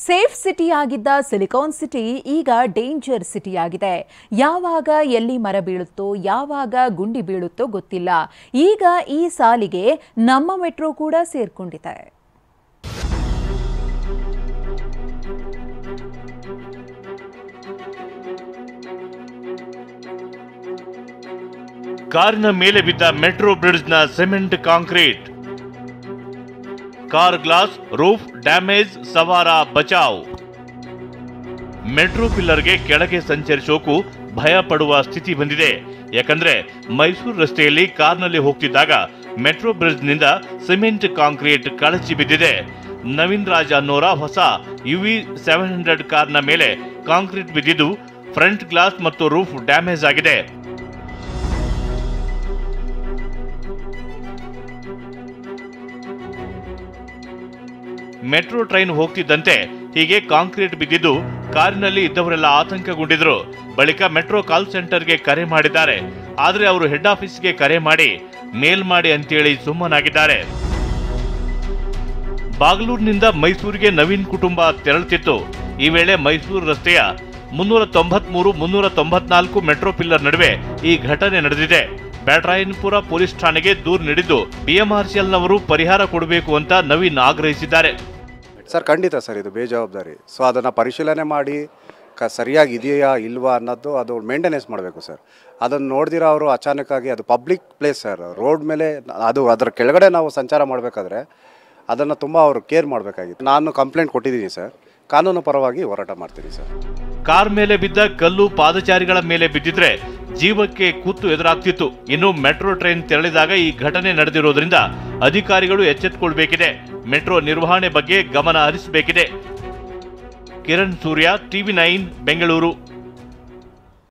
Safe ಸಿಟಿಯಾಗಿದ್ದ silicon city ಈಗ danger ಸಿಟಿಯಾಗಿದೆ. ಯಾವಾಗ ಎಲ್ಲಿ ಮರ ಬೀಳುತ್ತೋ ಯಾವಾಗ ಗುಂಡಿ ಬೀಳುತ್ತೋ ಗೊತ್ತಿಲ್ಲ. ಈಗ ಈ ಸಾಲಿಗೆ ನಮ್ಮ ಮೆಟ್ರೋ ಕೂಡ ಸೇರ್ಕೊಂಡಿದೆ. ಕಾರಿನ ಮೇಲೆ ಬಿದ್ದ ಮೆಟ್ರೋ ಬ್ರಿಡ್ಜ್ನ cement concrete, car glass roof damage, ಸವಾರ ಬಚಾವ್. ಮೆಟ್ರೋ ಪಿಲ್ಲರ್ಗೆ ಕೆಳಗೆ ಸಂಚರಿಸೋಕು ಭಯ ಪಡುವ ಸ್ಥಿತಿ ಬಂದಿದೆ. ಯಾಕಂದ್ರೆ ಮೈಸೂರು ರಸ್ತೆಯಲ್ಲಿ ಕಾರ್ನಲ್ಲಿ ಹೋಗ್ತಿದ್ದಾಗ ಮೆಟ್ರೋ ಬ್ರಿಡ್ಜ್ನಿಂದ ಸಿಮೆಂಟ್ ಕಾಂಕ್ರೀಟ್ ಕಳಚಿ ಬಿದ್ದಿದೆ. ನವೀನ್ ರಾಜ್ ಅನ್ನೋರ ಹೊಸ UV 700 ಕಾರ್ನ ಮೇಲೆ ಕಾಂಕ್ರೀಟ್ ಬಿದ್ದಿದ್ದು ಫ್ರಂಟ್ ಗ್ಲಾಸ್ ಮತ್ತು ರೂಫ್ ಡ್ಯಾಮೇಜ್ ಆಗಿದೆ. ಮೆಟ್ರೋ ಟ್ರೈನ್ ಹೋಗ್ತಿದ್ದಂತೆ ಹೀಗೆ ಕಾಂಕ್ರೀಟ್ ಬಿದ್ದಿದ್ದು ಕಾರಿನಲ್ಲಿ ಇದ್ದವರೆಲ್ಲ ಆತಂಕಗೊಂಡಿದ್ರು. ಬಳಿಕ ಮೆಟ್ರೋ ಕಾಲ್ ಸೆಂಟರ್ಗೆ ಕರೆ ಮಾಡಿದ್ದಾರೆ. ಆದ್ರೆ ಅವರು ಹೆಡ್ ಆಫೀಸ್ಗೆ ಕರೆ ಮಾಡಿ ಮೇಲ್ ಮಾಡಿ ಅಂತೇಳಿ ಸುಮ್ಮನಾಗಿದ್ದಾರೆ. ಬಾಗಲೂರಿನಿಂದ ಮೈಸೂರಿಗೆ ನವೀನ್ ಕುಟುಂಬ ತೆರಳುತ್ತಿತ್ತು. ಈ ವೇಳೆ ಮೈಸೂರು ರಸ್ತೆಯ 393, 394 ಮೆಟ್ರೋ ಪಿಲ್ಲರ್ ನಡುವೆ ಈ ಘಟನೆ ನಡೆದಿದೆ. ಬ್ಯಾಟರಾಯನಪುರ ಪೊಲೀಸ್ ಠಾಣೆಗೆ ದೂರು ನೀಡಿದ್ದು BMRCLನವರು ಪರಿಹಾರ ಕೊಡಬೇಕು ಅಂತ ನವೀನ್ ಆಗ್ರಹಿಸಿದ್ದಾರೆ. ಸರ್, ಖಂಡಿತ ಸರ್, ಇದು ಬೇಜವಾಬ್ದಾರಿ. ಸೊ ಅದನ್ನು ಪರಿಶೀಲನೆ ಮಾಡಿ ಸರಿಯಾಗಿ ಇದೆಯಾ ಇಲ್ವಾ ಅನ್ನೋದು ಅದು ಮೇಂಟೆನೆನ್ಸ್ ಮಾಡಬೇಕು ಸರ್. ಅದನ್ನು ನೋಡ್ದಿರೋ ಅವರು ಅಚಾನಕ್ಕಾಗಿ, ಅದು ಪಬ್ಲಿಕ್ ಪ್ಲೇಸ್ ಸರ್, ರೋಡ್ ಮೇಲೆ ಅದು ಅದರ ಕೆಳಗಡೆ ನಾವು ಸಂಚಾರ ಮಾಡಬೇಕಾದ್ರೆ ಅದನ್ನು ತುಂಬ ಅವರು ಕೇರ್ ಮಾಡಬೇಕಾಗಿತ್ತು. ನಾನು ಕಂಪ್ಲೇಂಟ್ ಕೊಟ್ಟಿದ್ದೀನಿ ಸರ್, ಕಾನೂನು ಪರವಾಗಿ ಹೋರಾಟ ಮಾಡ್ತೀನಿ ಸರ್. ಕಾರ್ ಮೇಲೆ ಬಿದ್ದ ಕಲ್ಲು ಪಾದಚಾರಿಗಳ ಮೇಲೆ ಬಿದ್ದಿದ್ರೆ ಜೀವಕ್ಕೆ ಕುತ್ತು ಎದುರಾಗ್ತಿತ್ತು. ಇನ್ನು ಮೆಟ್ರೋ ಟ್ರೈನ್ ತೆರಳಿದಾಗ ಈ ಘಟನೆ ನಡೆದಿರೋದ್ರಿಂದ ಅಧಿಕಾರಿಗಳು ಎಚ್ಚೆತ್ತುಕೊಳ್ಬೇಕಿದೆ. ಮೆಟ್ರೋ ನಿರ್ವಹಣೆ ಬಗ್ಗೆ ಗಮನ ಹರಿಸಬೇಕಿದೆ. ಕಿರಣ್ ಸೂರ್ಯ, TV9 ಬೆಂಗಳೂರು.